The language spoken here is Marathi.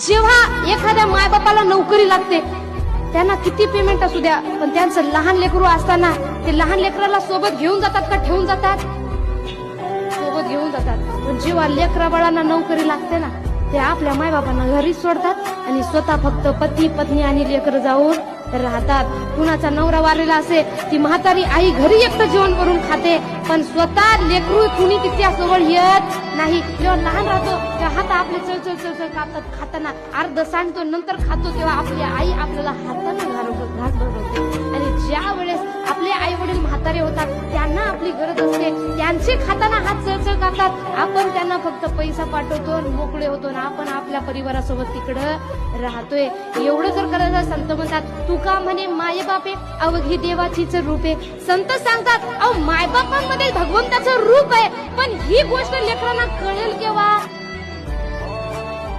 जेव्हा एखाद्या मायबापाला नोकरी लागते, त्यांना किती पेमेंट असू द्या, पण त्यांचं लहान लेकरू असताना ते लहान लेकराला सोबत घेऊन जातात का ठेवून जातात? सोबत घेऊन जातात. पण जेव्हा लेकरा बाळांना नोकरी लागते ना, ते आपल्या मायबापांना घरीच सोडतात आणि स्वतः फक्त पती पत्नी आणि लेकरं जाऊन राहतात. कुणाचा नवरा वारलेला असे, ती म्हातारी आई घरी एकटं जेवण करून खाते, पण स्वतः लेकरू कुणी तिच्या सोबत येत नाही. जेव्हा लहान राहतो तेव्हा हात आपले चळचळ चळचळ कापतात, खाताना अर्ध सांडतो, नंतर खातो, तेव्हा आपली आई आपल्याला हाताने घास भरवते. आणि ज्या वेळेस आपले आई वडील म्हातारे होतात, त्यांना आपली गरज असते, त्यांचे खाताना हात चळचळ कापतात, आपण त्यांना फक्त पैसा पाठवतो आणि मोकळे होतो ना, आपण आपल्या परिवारासोबत तिकडं राहतोय. एवढं जर करायचं, संत म्हणतात, तुका म्हणे मायबापे अवघी देवाचीच रूपे. संत सांगतात, अहो मायबापांमध्ये भगवंताचं रूप आहे, पण ही गोष्ट लेकरांना कळेल केव्हा?